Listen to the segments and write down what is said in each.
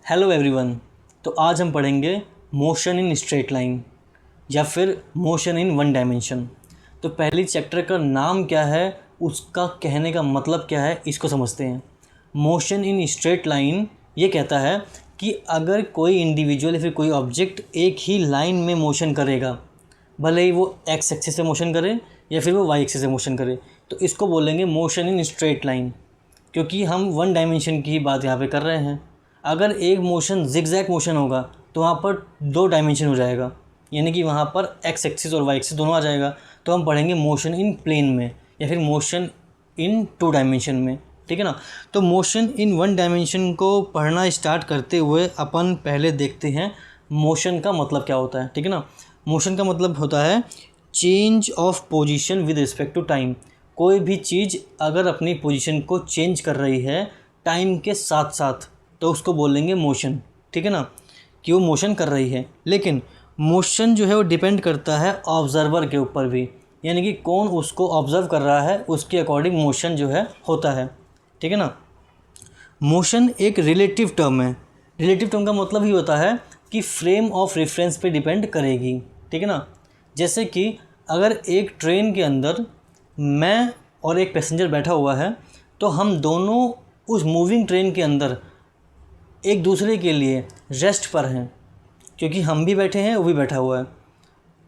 Hello everyone. तो आज हम पढ़ेंगे मोशन इन स्ट्रेट लाइन या फिर मोशन इन वन डायमेंशन। तो पहली चैप्टर का नाम क्या है, उसका कहने का मतलब क्या है, इसको समझते हैं। मोशन इन स्ट्रेट लाइन ये कहता है कि अगर कोई इंडिविजुअल या फिर कोई ऑब्जेक्ट एक ही लाइन में मोशन करेगा, भले ही वो एक्स एक्सिस से मोशन करे या फिर वो वाई एक्सिस से मोशन करे, तो इसको बोलेंगे मोशन इन स्ट्रेट लाइन, क्योंकि हम वन डायमेंशन की बात यहाँ पे कर रहे हैं। अगर एक मोशन जिगजैग मोशन होगा तो वहाँ पर दो डायमेंशन हो जाएगा, यानी कि वहाँ पर एक्स एक्सिस और वाई एक्सिस दोनों आ जाएगा। तो हम पढ़ेंगे मोशन इन प्लेन में या फिर मोशन इन टू डायमेंशन में, ठीक है ना। तो मोशन इन वन डायमेंशन को पढ़ना स्टार्ट करते हुए अपन पहले देखते हैं मोशन का मतलब क्या होता है, ठीक है ना। मोशन का मतलब होता है change of position with respect to time. कोई भी चीज़ अगर अपनी पोजीशन को चेंज कर रही है टाइम के साथ साथ, तो उसको बोलेंगे मोशन, ठीक है ना, कि वो मोशन कर रही है। लेकिन मोशन जो है वो डिपेंड करता है ऑब्जर्वर के ऊपर भी, यानी कि कौन उसको ऑब्ज़र्व कर रहा है उसके अकॉर्डिंग मोशन जो है होता है, ठीक है ना। मोशन एक रिलेटिव टर्म है। रिलेटिव टर्म का मतलब ही होता है कि फ्रेम ऑफ रेफरेंस पे डिपेंड करेगी, ठीक है ना। जैसे कि अगर एक ट्रेन के अंदर मैं और एक पैसेंजर बैठा हुआ है, तो हम दोनों उस मूविंग ट्रेन के अंदर एक दूसरे के लिए रेस्ट पर हैं, क्योंकि हम भी बैठे हैं वो भी बैठा हुआ है,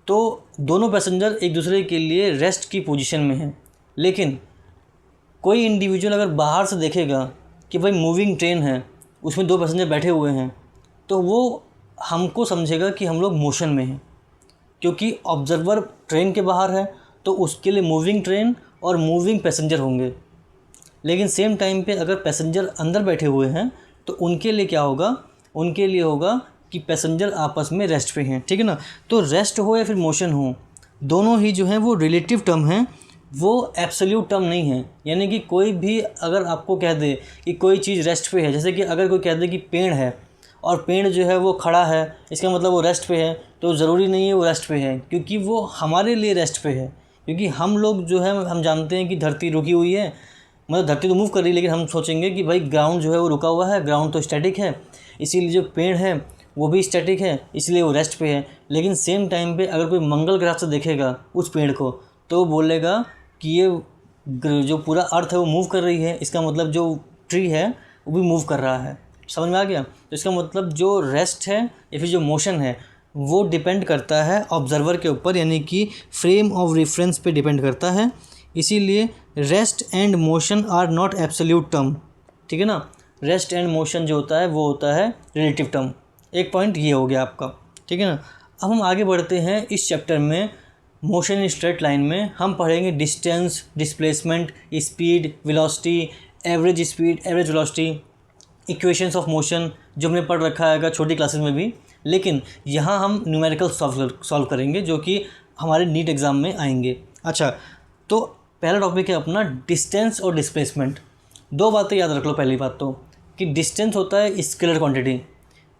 तो दोनों पैसेंजर एक दूसरे के लिए रेस्ट की पोजीशन में हैं। लेकिन कोई इंडिविजुअल अगर बाहर से देखेगा कि भाई मूविंग ट्रेन है, उसमें दो पैसेंजर बैठे हुए हैं, तो वो हमको समझेगा कि हम लोग मोशन में हैं, क्योंकि ऑब्जर्वर ट्रेन के बाहर है तो उसके लिए मूविंग ट्रेन और मूविंग पैसेंजर होंगे। लेकिन सेम टाइम पे अगर पैसेंजर अंदर बैठे हुए हैं तो उनके लिए क्या होगा, उनके लिए होगा कि पैसेंजर आपस में रेस्ट पे हैं, ठीक है ना। तो रेस्ट हो या फिर मोशन हो, दोनों ही जो हैं वो रिलेटिव टर्म हैं, वो एब्सोल्यूट टर्म नहीं है। यानी कि कोई भी अगर आपको कह दे कि कोई चीज़ रेस्ट पे है, जैसे कि अगर कोई कह दे कि पेड़ है और पेड़ जो है वो खड़ा है, इसका मतलब वो रेस्ट पे है, तो ज़रूरी नहीं है वो रेस्ट पे है, क्योंकि वो हमारे लिए रेस्ट पे है। क्योंकि हम लोग जो है हम जानते हैं कि धरती रुकी हुई है, मतलब धरती तो मूव कर रही है, लेकिन हम सोचेंगे कि भाई ग्राउंड जो है वो रुका हुआ है, ग्राउंड तो स्टैटिक है, इसीलिए जो पेड़ है वो भी स्टैटिक है, इसलिए वो रेस्ट पे है। लेकिन सेम टाइम पे अगर कोई मंगल ग्रह से देखेगा उस पेड़ को, तो वो बोलेगा कि ये जो पूरा अर्थ है वो मूव कर रही है, इसका मतलब जो ट्री है वो भी मूव कर रहा है। समझ में आ गया। तो इसका मतलब जो रेस्ट है या फिर जो मोशन है वो डिपेंड करता है ऑब्जर्वर के ऊपर, यानी कि फ्रेम ऑफ रेफरेंस पे डिपेंड करता है। इसीलिए rest and motion are not absolute term, ठीक है ना। रेस्ट एंड मोशन जो होता है वो होता है रिलेटिव टर्म। एक पॉइंट ये हो गया आपका, ठीक है ना। अब हम आगे बढ़ते हैं इस चैप्टर में। मोशन इन स्ट्रेट लाइन में हम पढ़ेंगे distance, displacement, speed, velocity, average speed, average velocity, equations of motion, जो हमने पढ़ रखा है छोटी क्लासेस में भी। लेकिन यहाँ हम न्यूमेरिकल सॉल्व करेंगे, जो कि हमारे नीट एग्ज़ाम में आएंगे। अच्छा, तो पहला टॉपिक है अपना डिस्टेंस और डिस्प्लेसमेंट। दो बातें याद रख लो। पहली बात तो कि डिस्टेंस होता है scalar quantity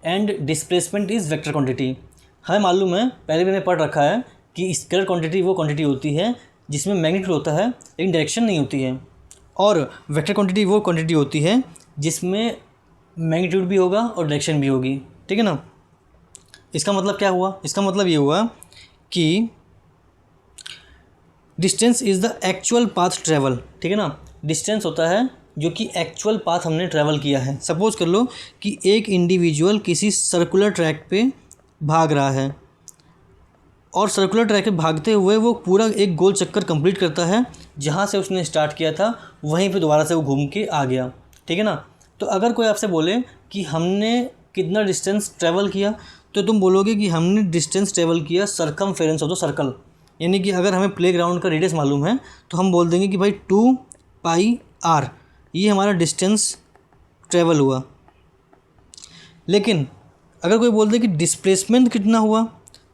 and displacement is vector quantity. हमें मालूम है, पहले भी मैंने पढ़ रखा है कि स्केलर क्वांटिटी वो क्वांटिटी होती है जिसमें मैग्नीट्यूड होता है लेकिन डायरेक्शन नहीं होती है, और वेक्टर क्वांटिटी वो क्वांटिटी होती है जिसमें मैग्नीट्यूड भी होगा और डायरेक्शन भी होगी, ठीक है ना। इसका मतलब क्या हुआ, इसका मतलब ये हुआ कि distance is the actual path travel, ठीक है ना। डिस्टेंस होता है जो कि एक्चुअल पाथ हमने ट्रैवल किया है। सपोज कर लो कि एक इंडिविजुअल किसी सर्कुलर ट्रैक पे भाग रहा है, और सर्कुलर ट्रैक पे भागते हुए वो पूरा एक गोल चक्कर कंप्लीट करता है, जहाँ से उसने स्टार्ट किया था वहीं पे दोबारा से वो घूम के आ गया, ठीक है ना। तो अगर कोई आपसे बोले कि हमने कितना डिस्टेंस ट्रैवल किया, तो तुम बोलोगे कि हमने डिस्टेंस ट्रैवल किया सरकमफेरेंस ऑफ द सर्कल। यानी कि अगर हमें प्लेग्राउंड का रेडियस मालूम है तो हम बोल देंगे कि भाई 2πr ये हमारा डिस्टेंस ट्रैवल हुआ। लेकिन अगर कोई बोल दे कि डिस्प्लेसमेंट कितना हुआ,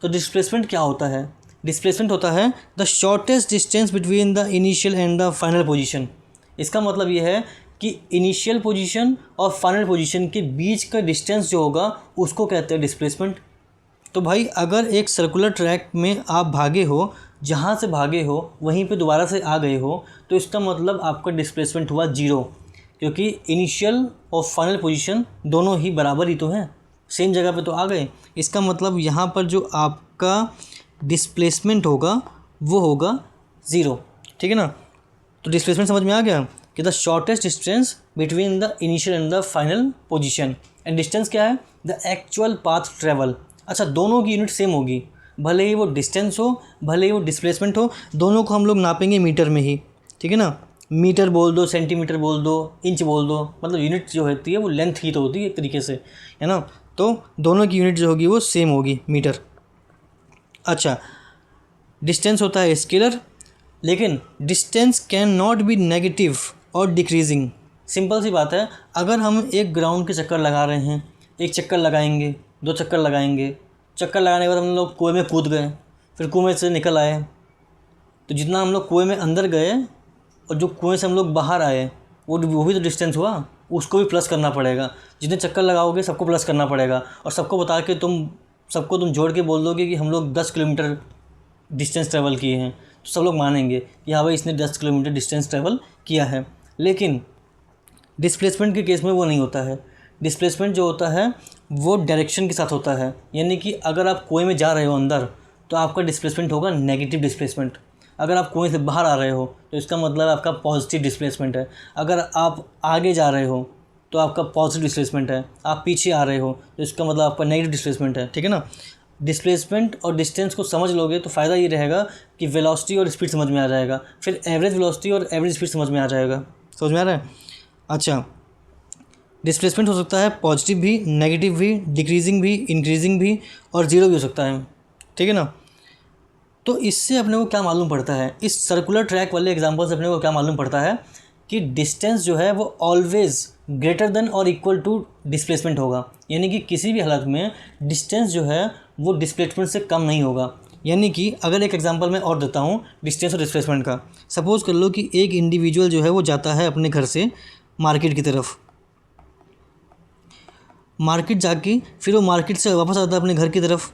तो डिस्प्लेसमेंट क्या होता है, डिस्प्लेसमेंट होता है the shortest distance between the initial and the final position. इसका मतलब ये है कि इनिशियल पोजीशन और फाइनल पोजीशन के बीच का डिस्टेंस जो होगा उसको कहते हैं डिस्प्लेसमेंट। तो भाई अगर एक सर्कुलर ट्रैक में आप भागे हो, जहाँ से भागे हो वहीं पे दोबारा से आ गए हो, तो इसका मतलब आपका डिस्प्लेसमेंट हुआ 0, क्योंकि इनिशियल और फाइनल पोजीशन दोनों ही बराबर ही तो हैं, सेम जगह पे तो आ गए। इसका मतलब यहाँ पर जो आपका डिस्प्लेसमेंट होगा वो होगा 0, ठीक है ना। तो डिस्प्लेसमेंट समझ में आ गया कि the shortest distance between the initial and the final position. And distance क्या है? The actual path travel. अच्छा, दोनों की यूनिट सेम होगी, भले ही वो डिस्टेंस हो भले ही वो डिस्प्लेसमेंट हो, दोनों को हम लोग नापेंगे मीटर में ही, ठीक है ना। मीटर बोल दो, सेंटीमीटर बोल दो, इंच बोल दो, मतलब यूनिट जो होती है वो लेंथ की तो होती है एक तरीके से, है ना। तो दोनों की यूनिट जो होगी वो सेम होगी, मीटर। अच्छा, डिस्टेंस होता है स्केलर, लेकिन distance can not be negative और डिक्रीजिंग। सिंपल सी बात है, अगर हम एक ग्राउंड के चक्कर लगा रहे हैं, एक चक्कर लगाएंगे, 2 चक्कर लगाएंगे, चक्कर लगाने के बाद हम लोग कुएं में कूद गए, फिर कुएं से निकल आए, तो जितना हम लोग कुएं में अंदर गए और जो कुएं से हम लोग बाहर आए वो भी तो डिस्टेंस हुआ, उसको भी प्लस करना पड़ेगा। जितने चक्कर लगाओगे सबको प्लस करना पड़ेगा, और सबको बता के सबको तुम जोड़ के बोल दोगे कि हम लोग 10 किलोमीटर डिस्टेंस ट्रैवल किए हैं, तो सब लोग मानेंगे कि हाँ भाई इसने 10 किलोमीटर डिस्टेंस ट्रैवल किया है। लेकिन डिस्प्लेसमेंट के केस में वो नहीं होता है। डिस्प्लेसमेंट जो होता है वो डायरेक्शन के साथ होता है, यानी कि अगर आप कुएं में जा रहे हो अंदर तो आपका डिस्प्लेसमेंट होगा नेगेटिव डिस्प्लेसमेंट। अगर आप कुएं से बाहर आ रहे हो तो इसका मतलब आपका पॉजिटिव डिस्प्लेसमेंट है। अगर आप आगे जा रहे हो तो आपका पॉजिटिव डिस्प्लेसमेंट है, आप पीछे आ रहे हो तो इसका मतलब आपका नेगेटिव डिस्प्लेसमेंट है, ठीक है ना। डिस्प्लेसमेंट और डिस्टेंस को समझ लोगे तो फ़ायदा ये रहेगा कि वेलोसिटी और स्पीड समझ में आ जाएगा, फिर एवरेज वेलोसिटी और एवरेज स्पीड समझ में आ जाएगा। समझ में आ रहा है? अच्छा, डिस्प्लेसमेंट हो सकता है पॉजिटिव भी, नेगेटिव भी, डिक्रीजिंग भी, इंक्रीजिंग भी और ज़ीरो भी हो सकता है, ठीक है ना। तो इससे अपने को क्या मालूम पड़ता है, इस सर्कुलर ट्रैक वाले एग्जांपल से अपने को क्या मालूम पड़ता है कि डिस्टेंस जो है वो ऑलवेज ग्रेटर देन और इक्वल टू डिस्प्लेसमेंट होगा। यानी कि किसी भी हालत में डिस्टेंस जो है वो डिस्प्लेसमेंट से कम नहीं होगा। यानी कि अगर एक एग्जांपल मैं और देता हूँ डिस्टेंस और डिस्प्लेसमेंट का। सपोज़ कर लो कि एक इंडिविजुअल जो है वो जाता है अपने घर से मार्केट की तरफ, मार्केट जाके फिर वो मार्केट से वापस आता है अपने घर की तरफ।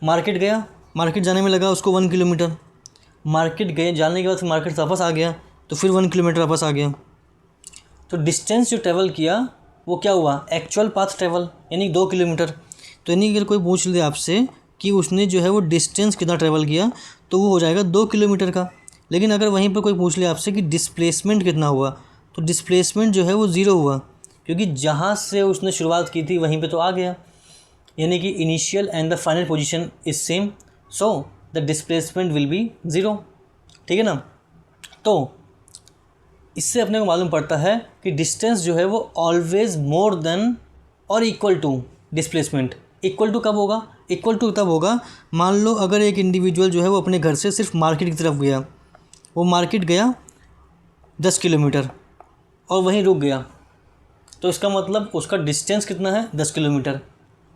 मार्केट गया, मार्केट जाने में लगा उसको 1 किलोमीटर, मार्केट गए जाने के बाद फिर मार्केट से वापस आ गया तो फिर 1 किलोमीटर वापस आ गया। तो डिस्टेंस जो ट्रैवल किया वो क्या हुआ? एक्चुअल पाथ ट्रैवल, यानी 2 किलोमीटर। तो यानी अगर कोई पूछ ले आपसे कि उसने जो है वो डिस्टेंस कितना ट्रैवल किया तो वो हो जाएगा 2 किलोमीटर का। लेकिन अगर वहीं पर कोई पूछ ले आपसे कि डिस्प्लेसमेंट कितना हुआ, तो डिस्प्लेसमेंट जो है वो 0 हुआ, क्योंकि जहाँ से उसने शुरुआत की थी वहीं पे तो आ गया। यानी कि initial and the final position is same, so the displacement will be 0, ठीक है ना। तो इससे अपने को मालूम पड़ता है कि डिस्टेंस जो है वो ऑलवेज मोर देन और equal to displacement. Equal to कब होगा? इक्वल टू तब होगा, मान लो अगर एक इंडिविजुअल जो है वो अपने घर से सिर्फ मार्केट की तरफ गया, वो मार्केट गया 10 किलोमीटर और वहीं रुक गया, तो इसका मतलब उसका डिस्टेंस कितना है? 10 किलोमीटर,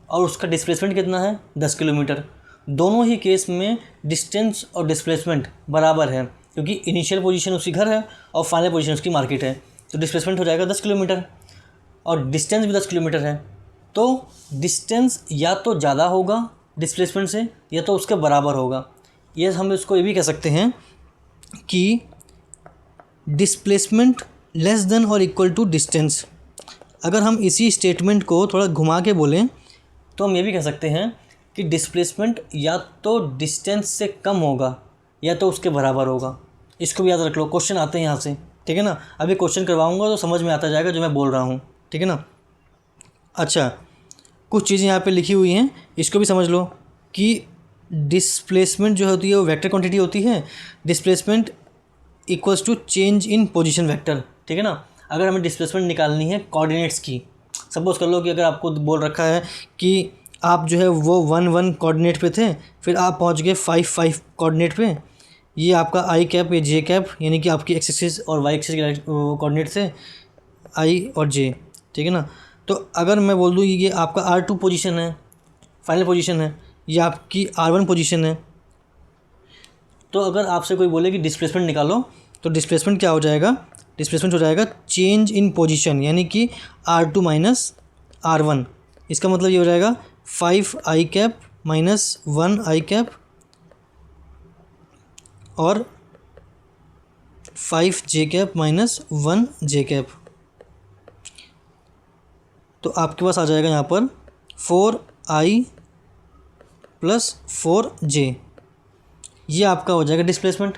और उसका डिस्प्लेसमेंट कितना है? 10 किलोमीटर। दोनों ही केस में डिस्टेंस और डिस्प्लेसमेंट बराबर है, क्योंकि इनिशियल पोजीशन उसकी घर है और फाइनल पोजीशन उसकी मार्केट है। तो डिस्प्लेसमेंट हो जाएगा 10 किलोमीटर और डिस्टेंस भी 10 किलोमीटर है। तो डिस्टेंस या तो ज़्यादा होगा डिस्प्लेसमेंट से या तो उसके बराबर होगा। ये हम इसको ये भी कह सकते हैं कि डिस्प्लेसमेंट लेस देन और इक्वल टू डिस्टेंस। अगर हम इसी स्टेटमेंट को थोड़ा घुमा के बोलें तो हम ये भी कह सकते हैं कि डिस्प्लेसमेंट या तो डिस्टेंस से कम होगा या तो उसके बराबर होगा। इसको भी याद रख लो, क्वेश्चन आते हैं यहाँ से, ठीक है ना। अभी क्वेश्चन करवाऊंगा तो समझ में आता जाएगा जो मैं बोल रहा हूँ, ठीक है ना। अच्छा, कुछ चीज़ें यहाँ पे लिखी हुई हैं, इसको भी समझ लो कि डिस्प्लेसमेंट जो होती है वो वेक्टर क्वांटिटी होती है। Displacement equals to change in position vector, ठीक है ना। अगर हमें डिस्प्लेसमेंट निकालनी है कोऑर्डिनेट्स की, सपोज कर लो कि अगर आपको बोल रखा है कि आप जो है वो 1-1 कोऑर्डिनेट पे थे, फिर आप पहुंच गए 5-5 कोऑर्डिनेट पे। ये आपका आई कैप, ये जे कैप, यानी कि आपकी एक्स एक्सिस और वाई एक्सिस के कोऑर्डिनेट थे आई और जे, ठीक है ना। तो अगर मैं बोल दूँ ये आपका R2 पोजीशन है, फाइनल पोजीशन है, ये आपकी R1 पोजीशन है, तो अगर आपसे कोई बोले कि डिस्प्लेसमेंट निकालो तो डिस्प्लेसमेंट क्या हो जाएगा? डिस्प्लेसमेंट हो जाएगा चेंज इन पोजीशन, यानी कि R2 माइनस R1। इसका मतलब ये हो जाएगा 5 आई कैप माइनस 1 आई कैप और 5 जे कैप माइनस 1 जे कैप। तो आपके पास आ जाएगा यहाँ पर 4i + 4j, ये आपका हो जाएगा डिस्प्लेसमेंट।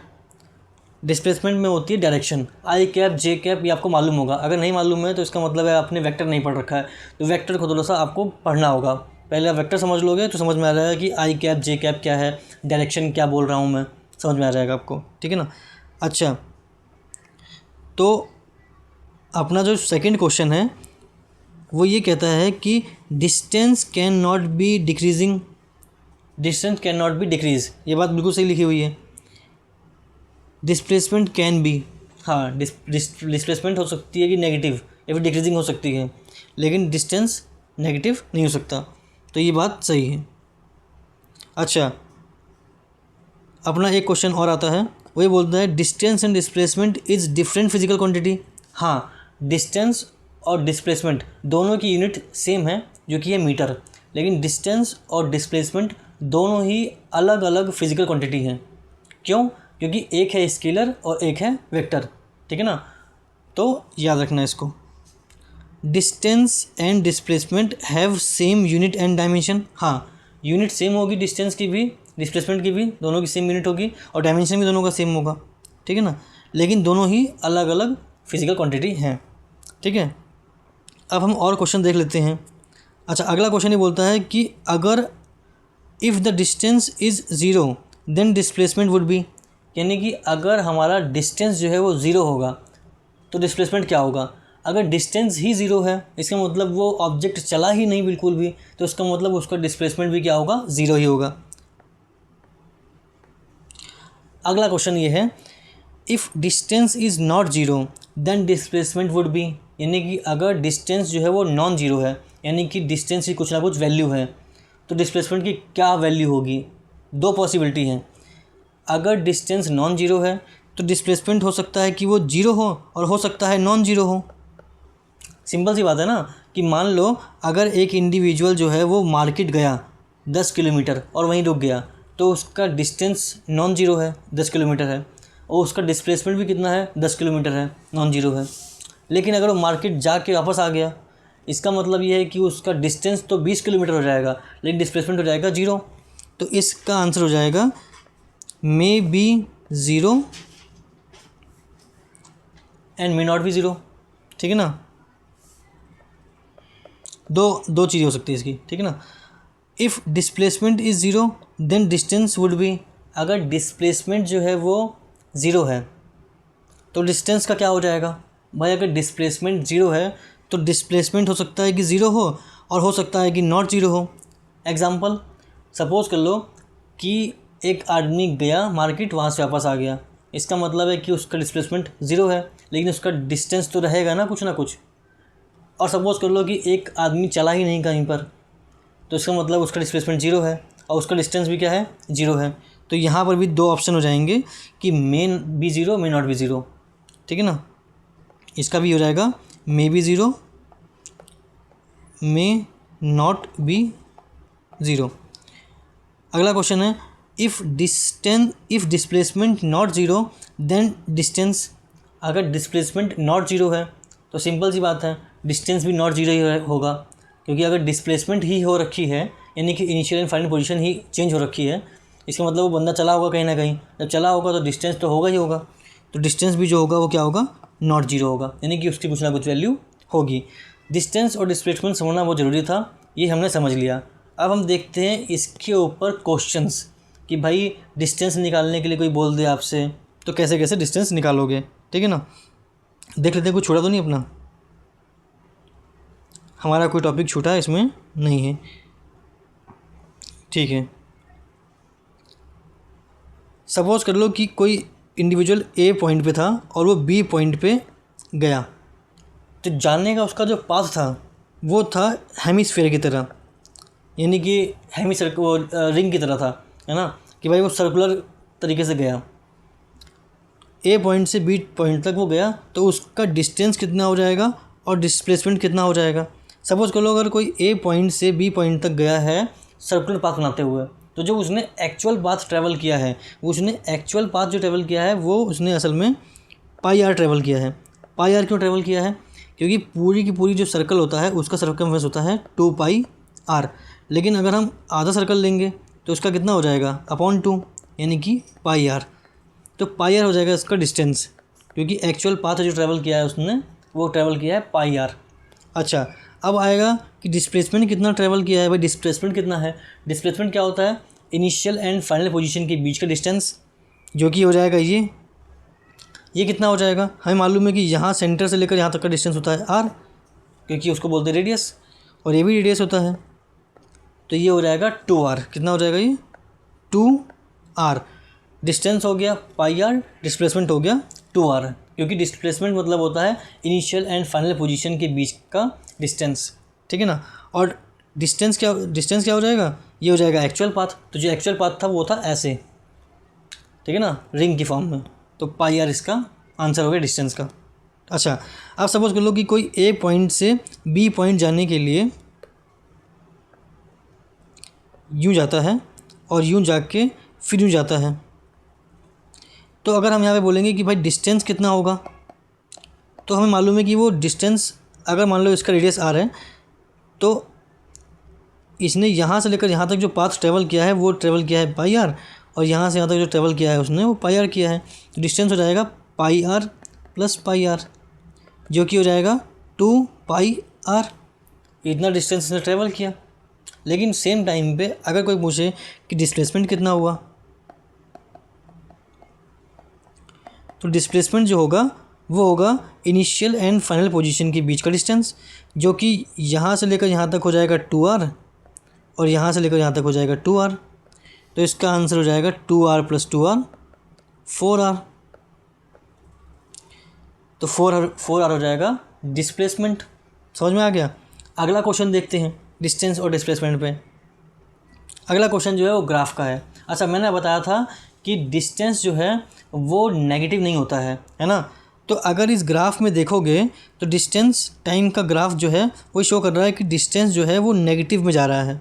डिस्प्लेसमेंट में होती है डायरेक्शन, आई कैप जे कैप, ये आपको मालूम होगा। अगर नहीं मालूम है तो इसका मतलब है आपने वेक्टर नहीं पढ़ रखा है, तो वेक्टर को थोड़ा सा आपको पढ़ना होगा। पहले आप वेक्टर समझ लोगे तो समझ में आ जाएगा कि आई कैप जे कैप क्या है, डायरेक्शन क्या बोल रहा हूँ मैं, समझ में आ जाएगा आपको, ठीक है ना। अच्छा, तो अपना जो सेकंड क्वेश्चन है वो ये कहता है कि distance can not be decreasing, distance can not be decrease, ये बात बिल्कुल सही लिखी हुई है। डिस्प्लेसमेंट कैन बी, हाँ डिस्प्लेसमेंट हो सकती है कि नेगेटिव या फिर डिक्रीजिंग हो सकती है, लेकिन डिस्टेंस नेगेटिव नहीं हो सकता, तो ये बात सही है। अच्छा, अपना एक क्वेश्चन और आता है, वो ये बोलता है distance and displacement is different physical quantity. हाँ, डिस्टेंस और डिस्प्लेसमेंट दोनों की यूनिट सेम है जो कि है मीटर, लेकिन डिस्टेंस और डिस्प्लेसमेंट दोनों ही अलग अलग फिजिकल क्वांटिटी हैं। क्यों? क्योंकि एक है स्केलर और एक है वेक्टर, ठीक है ना, तो याद रखना इसको। Distance and displacement have same unit and dimension, हाँ यूनिट सेम होगी डिस्टेंस की भी डिस्प्लेसमेंट की भी, दोनों की सेम यूनिट होगी और डायमेंशन भी दोनों का सेम होगा, ठीक है ना, लेकिन दोनों ही अलग अलग फिजिकल क्वांटिटी हैं, ठीक है। अब हम और क्वेश्चन देख लेते हैं। अच्छा, अगला क्वेश्चन ये बोलता है कि अगर if the distance is zero then displacement would be, यानी कि अगर हमारा डिस्टेंस जो है वो ज़ीरो होगा तो डिस्प्लेसमेंट क्या होगा। अगर डिस्टेंस ही ज़ीरो है इसका मतलब वो ऑब्जेक्ट चला ही नहीं बिल्कुल भी, तो इसका मतलब उसका डिस्प्लेसमेंट भी क्या होगा, ज़ीरो ही होगा। अगला क्वेश्चन ये है, if distance is not zero then displacement would be, यानी कि अगर डिस्टेंस जो है वो नॉन ज़ीरो है, यानी कि डिस्टेंस की कुछ ना कुछ वैल्यू है, तो डिस्प्लेसमेंट की क्या वैल्यू होगी। दो पॉसिबिलिटी हैं, अगर डिस्टेंस नॉन ज़ीरो है तो डिस्प्लेसमेंट हो सकता है कि वो ज़ीरो हो और हो सकता है नॉन ज़ीरो हो। सिंपल सी बात है ना, कि मान लो अगर एक इंडिविजुअल जो है वो मार्केट गया 10 किलोमीटर और वहीं रुक गया, तो उसका डिस्टेंस नॉन ज़ीरो है, 10 किलोमीटर है, और उसका डिस्प्लेसमेंट भी कितना है, 10 किलोमीटर है, नॉन ज़ीरो है। लेकिन अगर वो मार्केट जाके वापस आ गया, इसका मतलब ये है कि उसका डिस्टेंस तो 20 किलोमीटर हो जाएगा, लेकिन डिस्प्लेसमेंट हो जाएगा ज़ीरो। तो इसका आंसर हो जाएगा may be zero and may not be zero, ठीक है ना। दो चीज़ें हो सकती है इसकी, ठीक है ना। If displacement is zero then distance would be, अगर डिस्प्लेसमेंट जो है वो ज़ीरो है तो डिस्टेंस का क्या हो जाएगा भाई। अगर डिस्प्लेसमेंट ज़ीरो है तो डिस्प्लेसमेंट हो सकता है कि ज़ीरो हो और हो सकता है कि नॉट ज़ीरो हो। एग्जांपल, सपोज़ कर लो कि एक आदमी गया मार्केट, वहाँ से वापस आ गया, इसका मतलब है कि उसका डिस्प्लेसमेंट ज़ीरो है, लेकिन उसका डिस्टेंस तो रहेगा ना कुछ ना कुछ। और सपोज़ कर लो कि एक आदमी चला ही नहीं कहीं पर, तो इसका मतलब उसका डिस्प्लेसमेंट ज़ीरो है और उसका डिस्टेंस भी क्या है, ज़ीरो है। तो यहाँ पर भी दो ऑप्शन हो जाएंगे कि may be zero may not be zero, ठीक है ना। इसका भी हो जाएगा may be zero may not be zero. अगला क्वेश्चन है, if displacement not zero then distance, अगर डिस्प्लेसमेंट नॉट ज़ीरो है तो सिंपल सी बात है डिस्टेंस भी नॉट ज़ीरो ही होगा, क्योंकि अगर डिस्प्लेसमेंट ही हो रखी है यानी कि initial and final position he change हो रखी है, इसका मतलब वो बंदा चला होगा कहीं ना कहीं, जब चला होगा तो डिस्टेंस तो होगा ही होगा, तो डिस्टेंस भी जो होगा वो क्या होगा, नॉट ज़ीरो होगा, यानी कि उसकी कुछ ना कुछ वैल्यू होगी। डिस्टेंस और डिस्प्लेसमेंट समझना बहुत ज़रूरी था, ये हमने समझ लिया। अब हम देखते हैं इसके ऊपर क्वेश्चंस कि भाई डिस्टेंस निकालने के लिए कोई बोल दे आपसे तो कैसे कैसे डिस्टेंस निकालोगे, ठीक है ना। देख लेते हैं कुछ छूटा तो नहीं अपना, हमारा कोई टॉपिक छूटा इसमें नहीं है, ठीक है। सपोज़ कर लो कि कोई इंडिविजुअल ए पॉइंट पे था और वो बी पॉइंट पे गया, तो जाने का उसका जो पाथ था वो था हेमिस्फीयर की तरह, यानी कि वो रिंग की तरह था, है ना, कि भाई वो सर्कुलर तरीके से गया। ए पॉइंट से बी पॉइंट तक वो गया, तो उसका डिस्टेंस कितना हो जाएगा और डिस्प्लेसमेंट कितना हो जाएगा। सपोज़ कर लो अगर कोई ए पॉइंट से बी पॉइंट तक गया है सर्कुलर पाथ बनाते हुए, तो जो उसने एक्चुअल पाथ ट्रैवल किया है, उसने एक्चुअल पाथ जो ट्रैवल किया है वो उसने असल में पाई आर ट्रैवल किया है। पाई आर क्यों ट्रैवल किया है, क्योंकि पूरी की पूरी जो सर्कल होता है उसका सर्कमफेरेंस होता है 2πr। लेकिन अगर हम आधा सर्कल लेंगे तो उसका कितना हो जाएगा, अपॉन 2, यानी कि πr। तो πr हो जाएगा इसका डिस्टेंस, क्योंकि एक्चुअल पाथ जो ट्रैवल किया है उसने वो ट्रैवल किया है πr। अच्छा, अब आएगा कि डिस्प्लेसमेंट कितना ट्रैवल किया है। भाई डिस्प्लेसमेंट कितना है, डिस्प्लेसमेंट क्या होता है, इनिशियल एंड फाइनल पोजीशन के बीच का डिस्टेंस, जो कि हो जाएगा ये कितना हो जाएगा। हमें मालूम है कि यहाँ सेंटर से लेकर यहाँ तक का डिस्टेंस होता है r, क्योंकि उसको बोलते हैं रेडियस, और ये भी रेडियस होता है। तो ये हो जाएगा 2r। कितना हो जाएगा ये 2r। डिस्टेंस हो गया πr, डिस्प्लेसमेंट हो गया 2r, क्योंकि डिस्प्लेसमेंट मतलब होता है इनिशियल एंड फाइनल पोजीशन के बीच का डिस्टेंस, ठीक है ना। और डिस्टेंस क्या हो जाएगा, ये हो जाएगा एक्चुअल पाथ। तो जो एक्चुअल पाथ था वो था ऐसे, ठीक है ना, रिंग की फॉर्म में। तो πr इसका आंसर हो गया डिस्टेंस का। अच्छा, आप सपोज कर लो कि कोई ए पॉइंट से बी पॉइंट जाने के लिए यूँ जाता है और यूँ जाके फिर यूँ जाता है। तो अगर हम यहाँ पे बोलेंगे कि भाई डिस्टेंस कितना होगा, तो हमें मालूम है कि वो डिस्टेंस, अगर मान लो इसका रेडियस r है, तो इसने यहाँ से लेकर यहाँ तक जो पाथ ट्रैवल किया है वो ट्रैवल किया है πr, और यहाँ से यहाँ तक जो ट्रैवल किया है उसने वो πr किया है। डिस्टेंस हो जाएगा πr प्लस πr, जो कि हो जाएगा 2πr। इतना डिस्टेंस इसने ट्रैवल किया। लेकिन सेम टाइम पे अगर कोई पूछे कि डिस्प्लेसमेंट कितना हुआ, तो डिस्प्लेसमेंट जो होगा वो होगा इनिशियल एंड फाइनल पोजीशन के बीच का डिस्टेंस, जो कि यहाँ से लेकर यहाँ तक हो जाएगा 2r, और यहाँ से लेकर यहाँ तक हो जाएगा 2r। तो इसका आंसर हो जाएगा 2r प्लस 2r 4r। तो 4r हो जाएगा डिस्प्लेसमेंट। समझ में आ गया। अगला क्वेश्चन देखते हैं डिस्टेंस और डिस्प्लेसमेंट पे। अगला क्वेश्चन जो है वो ग्राफ का है। अच्छा, मैंने बताया था कि डिस्टेंस जो है वो नेगेटिव नहीं होता है ना। तो अगर इस ग्राफ में देखोगे तो डिस्टेंस टाइम का ग्राफ जो है वो शो कर रहा है कि डिस्टेंस जो है वो नेगेटिव में जा रहा है,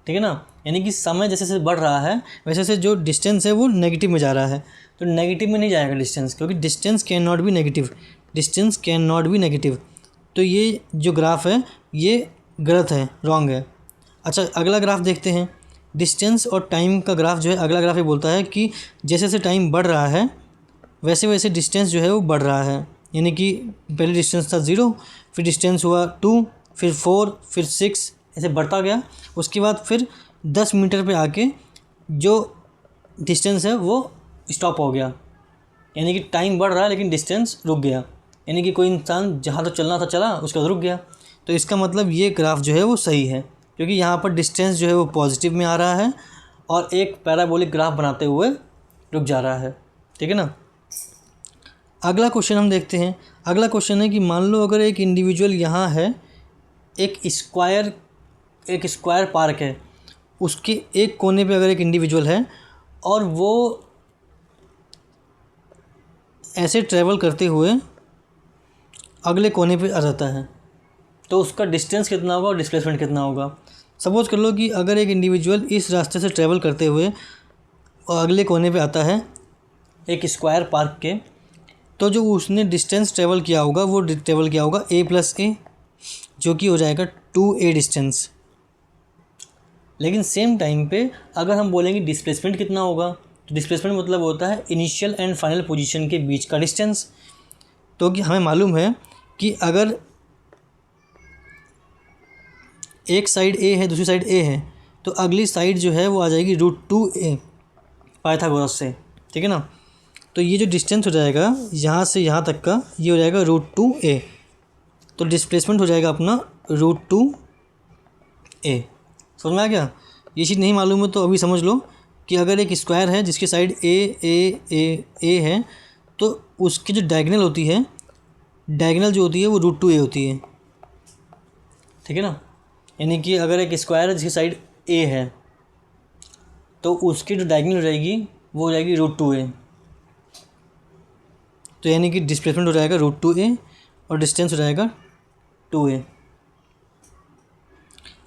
ठीक है ना। यानी कि समय जैसे जैसे बढ़ रहा है वैसे वैसे जो डिस्टेंस है वो नेगेटिव में जा रहा है। तो नेगेटिव में नहीं जाएगा डिस्टेंस, क्योंकि distance can not be negative, distance can not be negative. तो ये जो ग्राफ है ये गलत है, रॉन्ग है। अच्छा, अगला ग्राफ देखते हैं। डिस्टेंस और टाइम का ग्राफ जो है, अगला ग्राफ ये बोलता है कि जैसे जैसे टाइम बढ़ रहा है वैसे वैसे डिस्टेंस जो है वो बढ़ रहा है। यानी कि पहले डिस्टेंस था 0, फिर डिस्टेंस हुआ 2, फिर 4, फिर 6, ऐसे बढ़ता गया। उसके बाद फिर 10 मीटर पे आके जो डिस्टेंस है वो स्टॉप हो गया। यानी कि टाइम बढ़ रहा है लेकिन डिस्टेंस रुक गया। यानी कि कोई इंसान जहाँ तो चलना था चला, उसके बाद रुक गया। तो इसका मतलब ये ग्राफ जो है वो सही है, क्योंकि यहाँ पर डिस्टेंस जो है वो पॉजिटिव में आ रहा है और एक पैराबोलिक ग्राफ बनाते हुए रुक जा रहा है, ठीक है ना। अगला क्वेश्चन हम देखते हैं। अगला क्वेश्चन है कि मान लो अगर एक इंडिविजुअल यहाँ है, एक स्क्वायर पार्क है, उसके एक कोने पे अगर एक इंडिविजुअल है और वो ऐसे ट्रैवल करते हुए अगले कोने पे आ जाता है, तो उसका डिस्टेंस कितना होगा और डिस्प्लेसमेंट कितना होगा। सपोज कर लो कि अगर एक इंडिविजुअल इस रास्ते से ट्रैवल करते हुए अगले कोने पे आता है एक स्क्वायर पार्क के, तो जो उसने डिस्टेंस ट्रैवल किया होगा वो ट्रैवल किया होगा a प्लस ए, जो कि हो जाएगा 2a डिस्टेंस। लेकिन सेम टाइम पे अगर हम बोलेंगे डिस्प्लेसमेंट कितना होगा, तो डिस्प्लेसमेंट मतलब होता है इनिशियल एंड फाइनल पोजीशन के बीच का डिस्टेंस। तो कि हमें मालूम है कि अगर एक साइड a है दूसरी साइड a है, तो अगली साइड जो है वो आ जाएगी √2a पाइथागोरस से, ठीक है ना। तो ये जो डिस्टेंस हो जाएगा यहाँ से यहाँ तक का, ये हो जाएगा √2a। तो डिस्प्लेसमेंट हो जाएगा अपना √2a। समझ में आ गया। ये चीज़ नहीं मालूम है तो अभी समझ लो कि अगर एक स्क्वायर है जिसकी साइड a है, तो उसकी जो डायगोनल होती है, डायगोनल जो होती है वो √2a होती है, ठीक है ना। यानी कि अगर एक स्क्वायर है जिसकी साइड a है, तो उसकी जो डायगोनल हो जाएगी वो हो जाएगी √2a। तो यानी कि डिस्प्लेसमेंट हो जाएगा √2a और डिस्टेंस हो जाएगा 2a।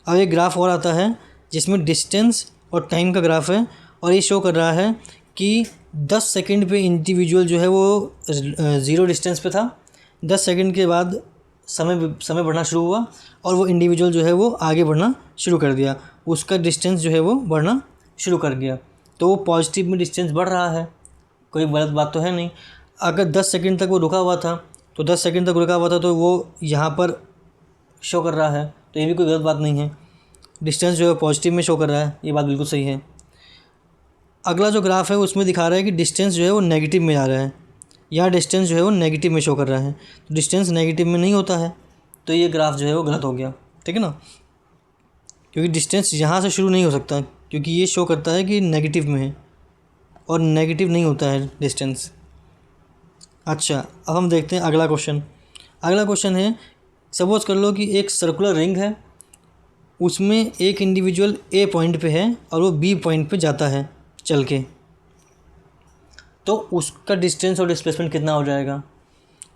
अब एक ग्राफ और आता है जिसमें डिस्टेंस और टाइम का ग्राफ है, और ये शो कर रहा है कि 10 सेकंड पे इंडिविजुअल जो है वो 0 डिस्टेंस पे था, 10 सेकंड के बाद समय बढ़ना शुरू हुआ और वो इंडिविजुअल जो है वो आगे बढ़ना शुरू कर दिया, उसका डिस्टेंस जो है वो बढ़ना शुरू कर गया। तो वो पॉजिटिव में डिस्टेंस बढ़ रहा है, कोई गलत बात तो है नहीं। अगर 10 सेकंड तक वो रुका हुआ था तो 10 सेकंड तक रुका हुआ था तो वो यहाँ पर शो कर रहा है, तो ये भी कोई गलत बात नहीं है। डिस्टेंस जो है पॉजिटिव में शो कर रहा है, ये बात बिल्कुल सही है। अगला जो ग्राफ है उसमें दिखा रहा है कि डिस्टेंस जो है वो नेगेटिव में जा रहा है, या डिस्टेंस जो है वो नेगेटिव में शो कर रहा है। तो डिस्टेंस नेगेटिव में नहीं होता है, तो ये ग्राफ जो है वो गलत हो गया, ठीक है ना, क्योंकि डिस्टेंस यहाँ से शुरू नहीं हो सकता, क्योंकि ये शो करता है कि नेगेटिव में है और नेगेटिव नहीं होता है डिस्टेंस। अच्छा, अब हम देखते हैं अगला क्वेश्चन। अगला क्वेश्चन है, सपोज कर लो कि एक सर्कुलर रिंग है, उसमें एक इंडिविजुअल ए पॉइंट पे है और वो बी पॉइंट पे जाता है चल के, तो उसका डिस्टेंस और डिस्प्लेसमेंट कितना हो जाएगा।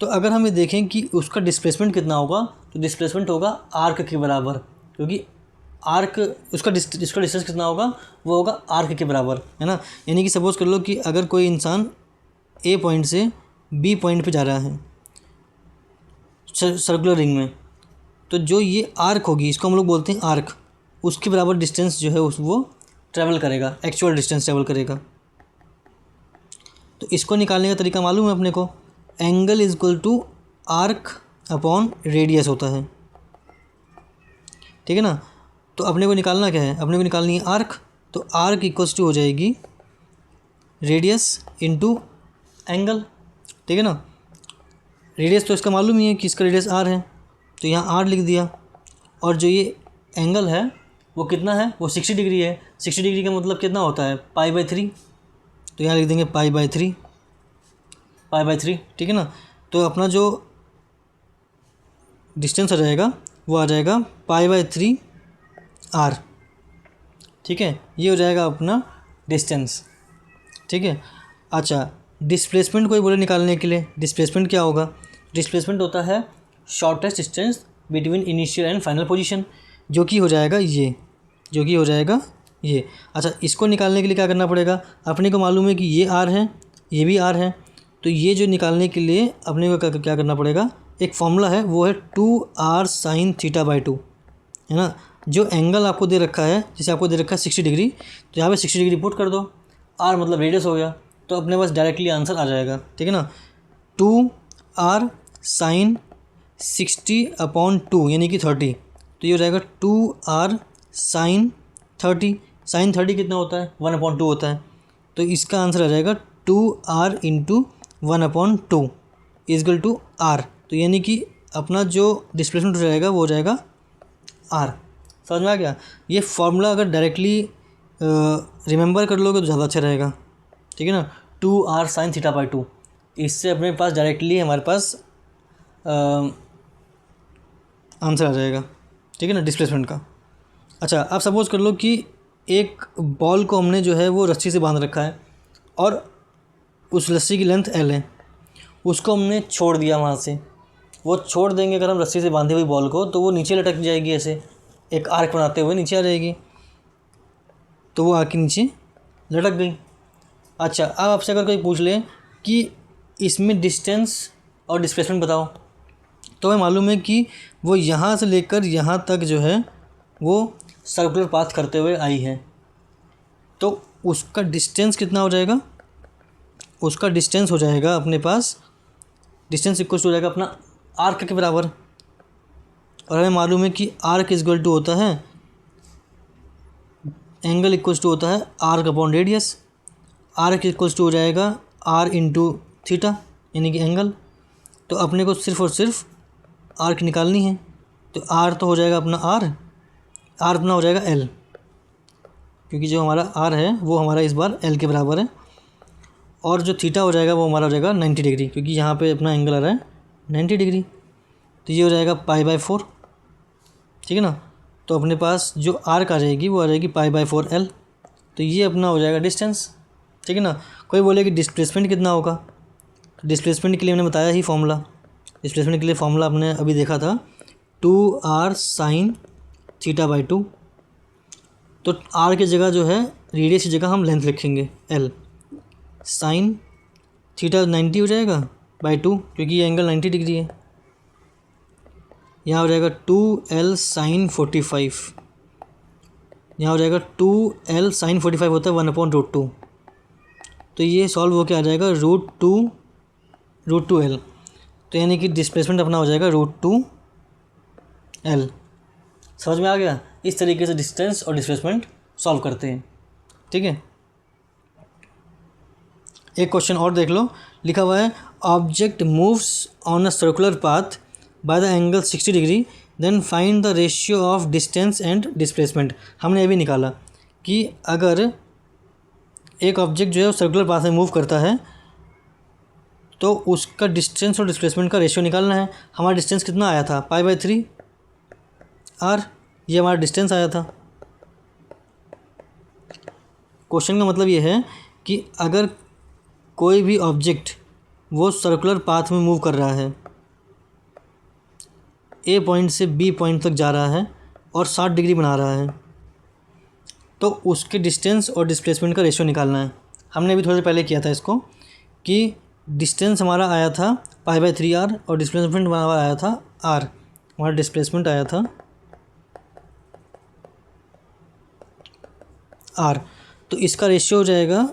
तो अगर हमें देखें कि उसका डिस्प्लेसमेंट कितना होगा, तो डिस्प्लेसमेंट होगा आर्क के बराबर, क्योंकि आर्क उसका डिस्टेंस कितना होगा, वो होगा आर्क के बराबर, है ना। यानी कि सपोज़ कर लो कि अगर कोई इंसान ए पॉइंट से बी पॉइंट पे जा रहा है सर्कुलर रिंग में, तो जो ये आर्क होगी, इसको हम लोग बोलते हैं आर्क, उसके बराबर डिस्टेंस जो है वो ट्रैवल करेगा, एक्चुअल डिस्टेंस ट्रैवल करेगा। तो इसको निकालने का तरीका मालूम है अपने को, angle is equal to arc upon radius होता है, ठीक है ना। तो अपने को निकालना क्या है, अपने को निकालनी है आर्क, तो आर्क इक्वल्स टू हो जाएगी रेडियस इनटू एंगल, ठीक है ना। रेडियस तो इसका मालूम ही है कि इसका रेडियस आर है, तो यहाँ आर लिख दिया, और जो ये एंगल है वो कितना है, वो 60 डिग्री है। 60 डिग्री का मतलब कितना होता है, π/3, तो यहाँ लिख देंगे π/3, ठीक है ना। तो अपना जो डिस्टेंस आ जाएगा वो आ जाएगा π/3 आर, ठीक है, ये हो जाएगा अपना डिस्टेंस, ठीक है। अच्छा, डिस्प्लेसमेंट कोई बोले निकालने के लिए, डिस्प्लेसमेंट क्या होगा, डिस्प्लेसमेंट होता है shortest distance between initial and final position, जो कि हो जाएगा ये, अच्छा, इसको निकालने के लिए क्या करना पड़ेगा, अपने को मालूम है कि ये आर है, ये भी आर है, तो ये जो निकालने के लिए अपने को क्या करना पड़ेगा, एक फॉर्मूला है, वो है 2r sin θ/2, है ना। जो एंगल आपको दे रखा है, जैसे आपको दे रखा है 60 डिग्री, तो यहाँ पे 60 डिग्री पुट कर दो, r मतलब रेडियस हो गया, तो अपने पास डायरेक्टली आंसर आ जाएगा, ठीक है ना। 2r sin 60/2 यानी कि 30, तो ये हो जाएगा 2r sin 30, sin 30 कितना होता है, 1/2 होता है, तो इसका आंसर आ जाएगा 2r × 1/2 इक्वल टू r। तो यानी कि अपना जो डिस्प्लेसमेंट हो जाएगा वो हो जाएगा r। समझ में आ गया। ये फॉर्मूला अगर डायरेक्टली रिमेंबर कर लोगे तो ज़्यादा अच्छा रहेगा, ठीक है ना। 2r sin θ/2, इससे अपने पास डायरेक्टली हमारे पास आंसर आ जाएगा, ठीक है ना, डिस्प्लेसमेंट का। अच्छा, अब सपोज़ कर लो कि एक बॉल को हमने जो है वो रस्सी से बांध रखा है और उस रस्सी की लेंथ l है, उसको हमने छोड़ दिया वहाँ से। वो छोड़ देंगे अगर हम रस्सी से बांधे हुई बॉल को, तो वो नीचे लटक जाएगी, ऐसे एक आर्क बनाते हुए नीचे आ जाएगी, तो वो आके नीचे लटक गई। अच्छा, अब आपसे अगर कोई पूछ ले कि इसमें डिस्टेंस और डिस्प्लेसमेंट बताओ, तो हमें मालूम है कि वो यहाँ से लेकर यहाँ तक जो है वो सर्कुलर पाथ करते हुए आई है, तो उसका डिस्टेंस कितना हो जाएगा, उसका डिस्टेंस हो जाएगा अपने पास, डिस्टेंस इक्वल हो जाएगा अपना आर्क के बराबर। और हमें मालूम है कि आर्क इक्वल टू होता है एंगल इक्वल टू होता है arc upon radius. Arc equal to हो जाएगा r × थीटा यानी कि एंगल। तो अपने को सिर्फ और सिर्फ आर्क निकालनी है, तो r तो हो जाएगा अपना r अपना हो जाएगा l, क्योंकि जो हमारा r है वो हमारा इस बार l के बराबर है, और जो थीटा हो जाएगा वो हमारा हो जाएगा 90 डिग्री, क्योंकि यहाँ पे अपना एंगल आ रहा है 90 डिग्री, तो ये हो जाएगा π/4, ठीक है ना। तो अपने पास जो आर्क आ जाएगी वो आ जाएगी π/4 l, तो ये अपना हो जाएगा डिस्टेंस, ठीक है ना। कोई बोले कि डिस्प्लेसमेंट कितना होगा, तो डिस्प्लेसमेंट के लिए मैंने बताया ही फॉर्मूला, डिस्प्लेसमेंट के लिए फॉर्मूला आपने अभी देखा था 2r sin θ/2, तो r की जगह जो है रेडियस की जगह हम लेंथ लिखेंगे l, sin थीटा 90 हो जाएगा /2, क्योंकि ये एंगल 90 डिग्री है, यहाँ हो जाएगा 2l sin 45, यहाँ हो जाएगा 2l sin 45 होता है 1/√2, तो ये सॉल्व होकर आ जाएगा √2l, तो यानी कि डिस्प्लेसमेंट अपना हो जाएगा √2l। समझ में आ गया? इस तरीके से डिस्टेंस और डिस्प्लेसमेंट सॉल्व करते हैं। ठीक है, एक क्वेश्चन और देख लो, लिखा हुआ है object moves on a circular path by the angle 60 degree, then find the ratio of distance and displacement. हमने ये भी निकाला कि अगर एक ऑब्जेक्ट जो है वो सर्कुलर पाथ में मूव करता है तो उसका डिस्टेंस और डिस्प्लेसमेंट का रेशियो निकालना है। हमारा डिस्टेंस कितना आया था, π/3 r, ये हमारा डिस्टेंस आया था। क्वेश्चन का मतलब ये है कि अगर कोई भी ऑब्जेक्ट वो सर्कुलर पाथ में मूव कर रहा है, ए पॉइंट से बी पॉइंट तक जा रहा है और 60 डिग्री बना रहा है, तो उसके डिस्टेंस और डिस्प्लेसमेंट का रेशियो निकालना है। हमने अभी थोड़ी देर पहले किया था इसको कि डिस्टेंस हमारा आया था π/3r और डिस्प्लेसमेंट हमारा आया था r। हमारा डिस्प्लेसमेंट आया था r, तो इसका रेशियो हो जाएगा,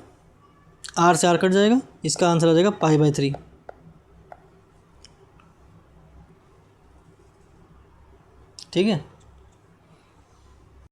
r से r कट जाएगा, इसका आंसर आ जाएगा π/3। ठीक है।